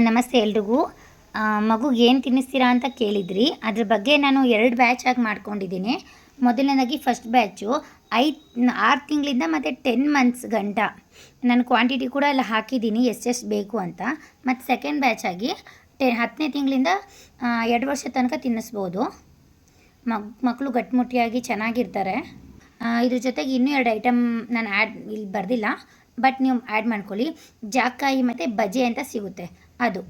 ನಮಸ್ತೆ ಎಲ್ರಿಗೂ. ಮಗುಗೆ ಏನು ತಿನ್ನಿಸ್ತೀರಾ ಅಂತ ಕೇಳಿದ್ರಿ. ಅದ್ರ ಬಗ್ಗೆ ನಾನು 2 ಬ್ಯಾಚಾಗಿ ಮಾಡ್ಕೊಂಡಿದ್ದೀನಿ. ಮೊದಲನೇದಾಗಿ ಫಸ್ಟ್ ಬ್ಯಾಚು 6 ತಿಂಗಳಿಂದ ಮತ್ತು 10 ಮಂತ್ಸ್ ಗಂಟ ನಾನು ಕ್ವಾಂಟಿಟಿ ಕೂಡ ಎಲ್ಲ ಹಾಕಿದ್ದೀನಿ ಎಷ್ಟೆಷ್ಟು ಬೇಕು ಅಂತ. ಮತ್ತು ಸೆಕೆಂಡ್ ಬ್ಯಾಚಾಗಿ 10ನೇ ತಿಂಗಳಿಂದ 2 ವರ್ಷ ತನಕ ತಿನ್ನಿಸ್ಬೋದು. ಮಕ್ಕಳು ಗಟ್ಟಿಮುಟ್ಟಿಯಾಗಿ ಚೆನ್ನಾಗಿರ್ತಾರೆ. ಇದ್ರ ಜೊತೆಗೆ ಇನ್ನೂ 2 ಐಟಮ್ ನಾನು ಇಲ್ಲಿ ಬರೆದಿಲ್ಲ, ಬಟ್ ನೀವು ಆ್ಯಡ್ ಮಾಡ್ಕೊಳ್ಳಿ. ಜಾಕಾಯಿ ಮತ್ತು ಬಜೆ ಅಂತ ಸಿಗುತ್ತೆ ಅದು.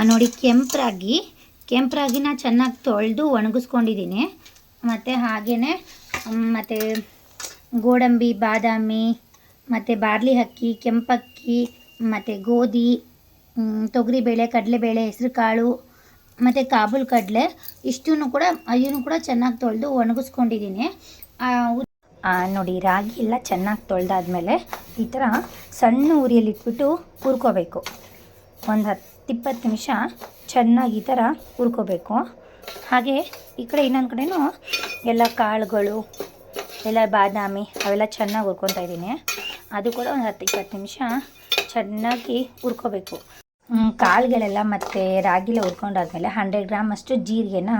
ನೋಡಿ, ಕೆಂಪು ರಾಗಿನ ಚೆನ್ನಾಗಿ ತೊಳೆದು ಒಣಗಿಸ್ಕೊಂಡಿದ್ದೀನಿ. ಮತ್ತು ಹಾಗೆಯೇ ಮತ್ತು ಗೋಡಂಬಿ, ಬಾದಾಮಿ ಮತ್ತು ಬಾರ್ಲಿ ಅಕ್ಕಿ, ಕೆಂಪಕ್ಕಿ ಮತ್ತು ಗೋಧಿ, ತೊಗರಿಬೇಳೆ, ಕಡಲೆಬೇಳೆ, ಹೆಸರು ಕಾಳು ಮತ್ತು ಕಾಬೂಲ್ ಕಡಲೆ ಇಷ್ಟನ್ನು ಕೂಡ ಚೆನ್ನಾಗಿ ತೊಳೆದು ಒಣಗಿಸ್ಕೊಂಡಿದ್ದೀನಿ. ನೋಡಿ, ರಾಗಿ ಎಲ್ಲ ಚೆನ್ನಾಗಿ ತೊಳೆದಾದ್ಮೇಲೆ ಈ ಥರ ಸಣ್ಣ ಉರಿಯಲ್ಲಿಟ್ಬಿಟ್ಟು ಹುರ್ಕೋಬೇಕು. ಒಂದು 10-20 ನಿಮಿಷ ಚೆನ್ನಾಗಿ ಈ ಥರ ಹುರ್ಕೋಬೇಕು. ಹಾಗೆ ಈ ಕಡೆ ಇನ್ನೊಂದು ಕಡೆಯೂ ಎಲ್ಲ ಕಾಳುಗಳು, ಎಲ್ಲ ಬಾದಾಮಿ ಅವೆಲ್ಲ ಚೆನ್ನಾಗಿ ಹುರ್ಕೊತಾ ಇದ್ದೀನಿ. ಅದು ಕೂಡ ಒಂದು 10-20 ನಿಮಿಷ ಚೆನ್ನಾಗಿ ಹುರ್ಕೋಬೇಕು. ಕಾಳುಗಳೆಲ್ಲ ಮತ್ತು ರಾಗಿಲೆ ಹುರ್ಕೊಂಡಾದ್ಮೇಲೆ 100 ಗ್ರಾಮ್ ಅಷ್ಟು ಜೀರಿಗೆನ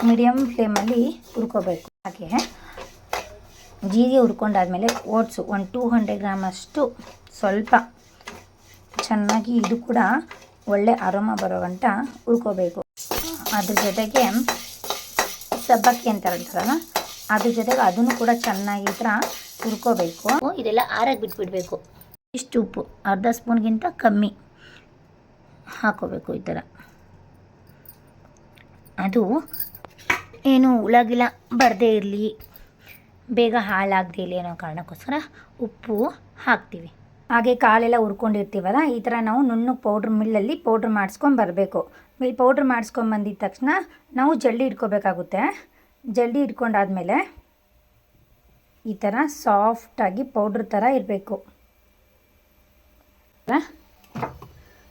ಮೀಡಿಯಮ್ ಫ್ಲೇಮಲ್ಲಿ ಹುರ್ಕೋಬೇಕು. ಹಾಗೆ ಜೀರಿಗೆ ಹುರ್ಕೊಂಡಾದ್ಮೇಲೆ ಓಟ್ಸು ಒಂದು 200 ಗ್ರಾಮ್ ಅಷ್ಟು ಸ್ವಲ್ಪ ಚೆನ್ನಾಗಿ ಇದು ಕೂಡ ಒಳ್ಳೆ ಅರೋಮ ಬರೋ ಗಂಟ ಹುರ್ಕೋಬೇಕು. ಅದ್ರ ಜೊತೆಗೆ ಸಬ್ಬಕ್ಕಿ ಅಂತಾರಲ್ಲ, ಅದ್ರ ಜೊತೆಗೆ ಅದನ್ನು ಕೂಡ ಚೆನ್ನಾಗಿ ಈ ಥರ ಹುರ್ಕೋಬೇಕು. ಇದೆಲ್ಲ ಆರಾಗಿ ಬಿಟ್ಬಿಡಬೇಕು. ಇಷ್ಟು ಉಪ್ಪು ಅರ್ಧ ಸ್ಪೂನ್ಗಿಂತ ಕಮ್ಮಿ ಹಾಕೋಬೇಕು. ಈ ಥರ ಅದು ಏನು ಹುಳಗಿಳ ಬರದೇ ಇರಲಿ, ಬೇಗ ಹಾಳಾಗದೇ ಇರಲಿ ಅನ್ನೋ ಕಾರಣಕ್ಕೋಸ್ಕರ ಉಪ್ಪು ಹಾಕ್ತೀವಿ. ಹಾಗೆ ಕಾಳೆಲ್ಲ ಹುರ್ಕೊಂಡಿರ್ತೀವಲ್ಲ, ಈ ಥರ ನಾವು ನುಣ್ಣಗೆ ಮಿಲ್ಲಲ್ಲಿ ಪೌಡ್ರ್ ಮಾಡಿಸ್ಕೊಂಡು ಬರಬೇಕು. ಪೌಡ್ರ್ ಮಾಡಿಸ್ಕೊಂಬಂದಿದ ತಕ್ಷಣ ನಾವು ಜಲ್ಡಿ ಇಟ್ಕೋಬೇಕಾಗುತ್ತೆ. ಜಲ್ಡಿ ಇಟ್ಕೊಂಡಾದ್ಮೇಲೆ ಈ ಥರ ಸಾಫ್ಟಾಗಿ ಪೌಡ್ರ್ ಥರ ಇರಬೇಕು.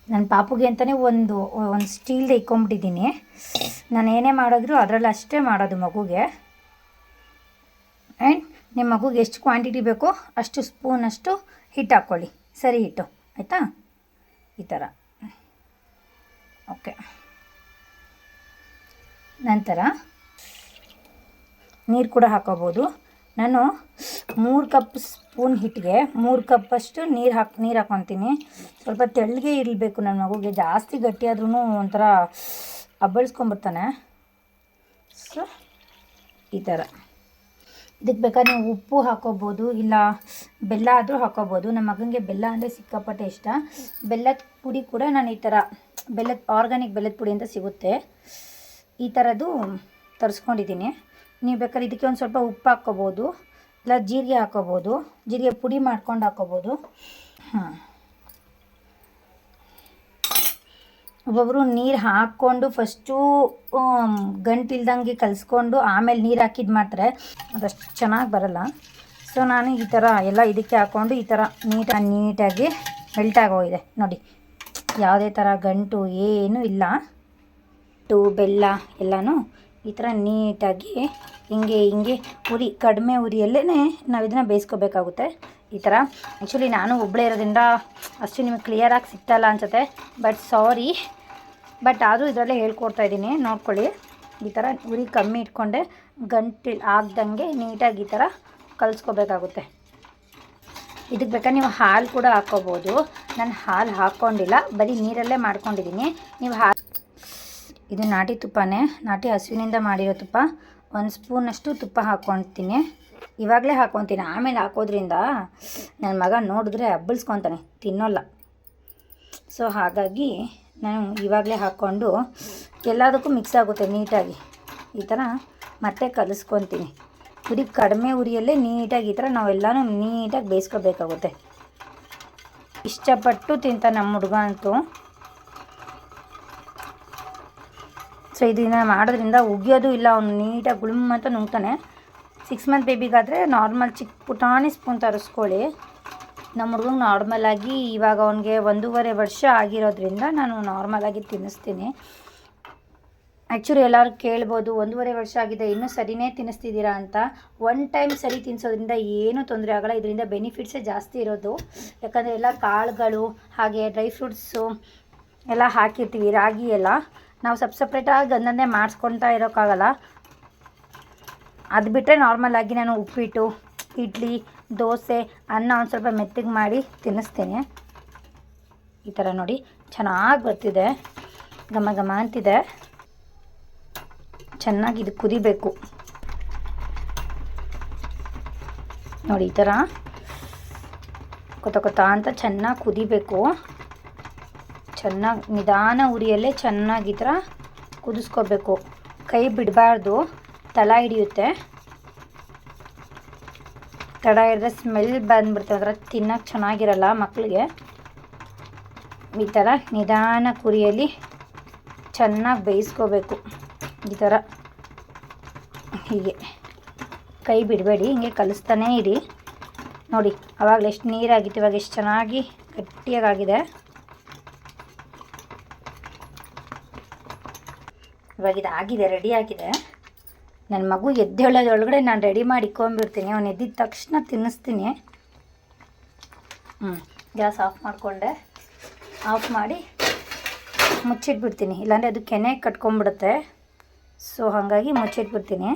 ನನ್ನ ಪಾಪುಗೆ ಅಂತಲೇ ಒಂದು ಸ್ಟೀಲ್ದು ಇಕ್ಕೊಂಬಿಟ್ಟಿದ್ದೀನಿ. ನಾನು ಏನೇ ಮಾಡಿದ್ರು ಅದರಲ್ಲಿ ಅಷ್ಟೇ ಮಾಡೋದು ಮಗುಗೆ. ಆ್ಯಂಡ್ ನಿಮ್ಮ ಮಗುಗೆ ಎಷ್ಟು ಕ್ವಾಂಟಿಟಿ ಬೇಕೋ ಅಷ್ಟು ಸ್ಪೂನಷ್ಟು ಹಿಟ್ಟು ಹಾಕ್ಕೊಳ್ಳಿ, ಸರಿ ಹಿಟ್ಟು, ಆಯಿತಾ? ಈ ಥರ. ಓಕೆ, ನಂತರ ನೀರು ಕೂಡ ಹಾಕೋಬೋದು. ನಾನು 3 ಕಪ್ ಸ್ಪೂನ್ ಹಿಟ್ಟಿಗೆ 3 ಕಪ್ಪಷ್ಟು ನೀರು ಹಾಕ್ಕೊತೀನಿ. ಸ್ವಲ್ಪ ತೆಳ್ಳಗೆ ಇರಬೇಕು ನನ್ನ ಮಗುಗೆ. ಜಾಸ್ತಿ ಗಟ್ಟಿಯಾದ್ರೂ ಒಂಥರ ಅಬ್ಬಳಿಸ್ಕೊಂಬಿಡ್ತಾನೆ. ಸೊ ಈ ಥರ. ಇದಕ್ಕೆ ಬೇಕಾದ್ರೆ ನೀವು ಉಪ್ಪು ಹಾಕೋಬೋದು, ಇಲ್ಲ ಬೆಲ್ಲ ಆದರೂ ಹಾಕೋಬೋದು. ನಮ್ಮ ಮಗನಿಗೆ ಬೆಲ್ಲ ಅಂದರೆ ಸಿಕ್ಕಾಪಟ್ಟೆ ಇಷ್ಟ. ಬೆಲ್ಲದ ಪುಡಿ ಕೂಡ ನಾನು ಈ ಥರ ಆರ್ಗ್ಯಾನಿಕ್ ಬೆಲ್ಲದ ಪುಡಿ ಅಂತ ಸಿಗುತ್ತೆ, ಈ ಥರದ್ದು ತರಿಸ್ಕೊಂಡಿದ್ದೀನಿ. ನೀವು ಬೇಕಾದ್ರೆ ಇದಕ್ಕೆ ಒಂದು ಸ್ವಲ್ಪ ಉಪ್ಪು ಹಾಕ್ಕೋಬೋದು, ಇಲ್ಲ ಜೀರಿಗೆ ಹಾಕ್ಕೋಬೋದು, ಜೀರಿಗೆ ಪುಡಿ ಮಾಡ್ಕೊಂಡು ಹಾಕ್ಕೋಬೋದು. ಒಬ್ಬೊಬ್ಬರು ನೀರು ಹಾಕ್ಕೊಂಡು ಫಸ್ಟು ಗಂಟಿಲ್ದಂಗೆ ಕಲಿಸ್ಕೊಂಡು ಆಮೇಲೆ ನೀರು ಹಾಕಿದ್ದು ಮಾಡ್ತಾರೆ, ಅದಷ್ಟು ಚೆನ್ನಾಗಿ ಬರಲ್ಲ. ಸೊ ನಾನು ಈ ಥರ ಎಲ್ಲ ಇದಕ್ಕೆ ಹಾಕ್ಕೊಂಡು ಈ ಥರ ನೀಟಾಗಿ ಮೆಲ್ಟಾಗೋಗಿದೆ ನೋಡಿ. ಯಾವುದೇ ಥರ ಗಂಟು ಏನೂ ಇಲ್ಲ. ಬೆಲ್ಲ ಎಲ್ಲನೂ ಈ ಥರ ನೀಟಾಗಿ ಹಿಂಗೆ ಕಡಿಮೆ ಉರಿಯಲ್ಲೇ ನಾವು ಇದನ್ನು ಬೇಯಿಸ್ಕೋಬೇಕಾಗುತ್ತೆ. ಈ ಥರ. ಆ್ಯಕ್ಚುಲಿ ನಾನು ಒಬ್ಬಳೇ ಇರೋದ್ರಿಂದ ಅಷ್ಟು ನಿಮಗೆ ಕ್ಲಿಯರಾಗಿ ಸಿಗ್ತಾಯಿಲ್ಲ ಅನ್ಸುತ್ತೆ, ಬಟ್ ಸಾರಿ. ಬಟ್ ಆದರೂ ಇದರಲ್ಲೇ ಹೇಳ್ಕೊಡ್ತಾ ಇದ್ದೀನಿ, ನೋಡ್ಕೊಳ್ಳಿ. ಈ ಥರ ಉರಿ ಕಮ್ಮಿ ಇಟ್ಕೊಂಡೆ ಗಂಟು ಆಗ್ದಂಗೆ ನೀಟಾಗಿ ಈ ಥರ ಕಲಿಸ್ಕೋಬೇಕಾಗುತ್ತೆ. ಇದಕ್ಕೆ ಬೇಕಾದ್ರೆ ನೀವು ಹಾಲು ಕೂಡ ಹಾಕ್ಕೋಬೋದು. ನಾನು ಹಾಲು ಹಾಕ್ಕೊಂಡಿಲ್ಲ, ಬರೀ ನೀರಲ್ಲೇ ಮಾಡ್ಕೊಂಡಿದ್ದೀನಿ. ನೀವು ಇದು ನಾಟಿ ತುಪ್ಪನೇ, ನಾಟಿ ಹಸುವಿನಿಂದ ಮಾಡಿರೋ ತುಪ್ಪ. 1 ಸ್ಪೂನಷ್ಟು ತುಪ್ಪ ಹಾಕ್ಕೊಳ್ತೀನಿ. ಇವಾಗಲೇ ಹಾಕ್ಕೊತೀನಿ, ಆಮೇಲೆ ಹಾಕೋದ್ರಿಂದ ನನ್ನ ಮಗ ನೋಡಿದ್ರೆ ಹಬ್ಬಳಿಸ್ಕೊತಾನೆ, ತಿನ್ನೋಲ್ಲ. ಸೊ ಹಾಗಾಗಿ ನಾನು ಇವಾಗಲೇ ಹಾಕ್ಕೊಂಡು ಎಲ್ಲದಕ್ಕೂ ಮಿಕ್ಸ್ ಆಗುತ್ತೆ ನೀಟಾಗಿ. ಈ ಥರ ಮತ್ತೆ ಕಲಿಸ್ಕೊತೀನಿ. ಕಡಿಮೆ ಉರಿಯಲ್ಲೇ ನೀಟಾಗಿ ಈ ಥರ ನಾವೆಲ್ಲನೂ ನೀಟಾಗಿ ಬೇಯಿಸ್ಕೋಬೇಕಾಗುತ್ತೆ. ಇಷ್ಟಪಟ್ಟು ತಿಂತಾನೆ ನಮ್ಮ ಹುಡುಗ ಅಂತೂ. ಸೊ ಇದನ್ನು ಮಾಡೋದ್ರಿಂದ ಉಗಿಯೋದು ಇಲ್ಲ, ಅವನು ನೀಟಾಗಿ ಗುಳುಮ್ ಅಂತ ನುಂಗ್ತಾನೆ. 6 ಮಂತ್ ಬೇಬಿಗಾದರೆ ನಾರ್ಮಲ್ ಚಿಕ್ಕ ಪುಟಾಣಿ ಸ್ಪೂನ್ ತರಿಸ್ಕೊಳ್ಳಿ. ನಮ್ಮ ಹುಡುಗಂಗೆ ನಾರ್ಮಲಾಗಿ ಇವಾಗ ಅವನಿಗೆ 1.5 ವರ್ಷ ಆಗಿರೋದ್ರಿಂದ ನಾನು ನಾರ್ಮಲಾಗಿ ತಿನ್ನಿಸ್ತೀನಿ. ಆ್ಯಕ್ಚುಲಿ ಎಲ್ಲರೂ ಕೇಳ್ಬೋದು, 1.5 ವರ್ಷ ಆಗಿದೆ ಇನ್ನೂ ಸರಿನೇ ತಿನ್ನಿಸ್ತಿದ್ದೀರಾ ಅಂತ. 1 ಟೈಮ್ ಸರಿ ತಿನ್ನಿಸೋದ್ರಿಂದ ಏನೂ ತೊಂದರೆ ಆಗೋಲ್ಲ. ಇದರಿಂದ ಬೆನಿಫಿಟ್ಸೇ ಜಾಸ್ತಿ ಇರೋದು. ಯಾಕಂದರೆ ಎಲ್ಲ ಕಾಳುಗಳು, ಹಾಗೆ ಡ್ರೈ ಫ್ರೂಟ್ಸು, ಎಲ್ಲ ಹಾಕಿರ್ತೀವಿ, ರಾಗಿ ಎಲ್ಲ ನಾವು ಸಪ್ರೇಟಾಗಿ ಒಂದೊಂದೇ ಮಾಡಿಸ್ಕೊಳ್ತಾ ಇರೋಕ್ಕಾಗಲ್ಲ. ಅದು ಬಿಟ್ಟರೆ ನಾರ್ಮಲಾಗಿ ನಾನು ಉಪ್ಪಿಟ್ಟು, ಇಡ್ಲಿ, ದೋಸೆ, ಅನ್ನ ಒಂದು ಸ್ವಲ್ಪ ಮೆತ್ತಗೆ ಮಾಡಿ ತಿನ್ನಿಸ್ತೇನೆ. ಈ ಥರ ನೋಡಿ ಚೆನ್ನಾಗಿ ಬರ್ತಿದೆ, ಘಮ ಘಮ ಅಂತಿದೆ. ಚೆನ್ನಾಗಿ ಇದು ಕುದಿಬೇಕು ನೋಡಿ, ಈ ಥರ ಕೊತ ಅಂತ ಚೆನ್ನಾಗಿ ಕುದಿಬೇಕು. ಚೆನ್ನಾಗಿ ನಿಧಾನ ಉರಿಯಲ್ಲೇ ಚೆನ್ನಾಗಿ ಈ ಥರ ಕುದಿಸ್ಕೋಬೇಕು. ಕೈ ಬಿಡಬಾರ್ದು, ತಳ ಹಿಡಿಯುತ್ತೆ. ತಳ ಹಿಡಿದ್ರೆ ಸ್ಮೆಲ್ ಬಂದುಬಿಡ್ತದೆ, ಅದರ ತಿನ್ನೋಕ್ಕೆ ಚೆನ್ನಾಗಿರಲ್ಲ ಮಕ್ಕಳಿಗೆ. ಈ ಥರ ನಿಧಾನ ಕುರಿಯಲ್ಲಿ ಚೆನ್ನಾಗಿ ಬೇಯಿಸ್ಕೋಬೇಕು. ಈ ಥರ ಹೀಗೆ ಕೈ ಬಿಡಬೇಡಿ, ಹಿಂಗೆ ಕಲಿಸ್ತಾನೇ ಇರಿ. ನೋಡಿ ಆವಾಗಲೇ ಎಷ್ಟು ನೀರಾಗಿತ್ತು, ಇವಾಗ ಎಷ್ಟು ಚೆನ್ನಾಗಿ ಗಟ್ಟಿಯಾಗಿದೆ. ಇವಾಗ ಇದಾಗಿದೆ, ರೆಡಿ ಆಗಿದೆ. ನನ್ನ ಮಗು ಎದ್ದೇಳೋದ್ರೊಳಗಡೆ ನಾನು ರೆಡಿ ಮಾಡಿ ಇಟ್ಕೊಂಡ್ಬಿಡ್ತೀನಿ. ಅವನು ಎದ್ದಿದ ತಕ್ಷಣ ತಿನ್ನಿಸ್ತೀನಿ. ಗ್ಯಾಸ್ ಆಫ್ ಮಾಡಿಕೊಂಡೆ, ಆಫ್ ಮಾಡಿ ಮುಚ್ಚಿಟ್ಬಿಡ್ತೀನಿ, ಇಲ್ಲಾಂದರೆ ಅದು ಕೆನೆ ಕಟ್ಕೊಂಡ್ಬಿಡುತ್ತೆ. ಸೊ ಹಾಗಾಗಿ ಮುಚ್ಚಿಟ್ಬಿಡ್ತೀನಿ.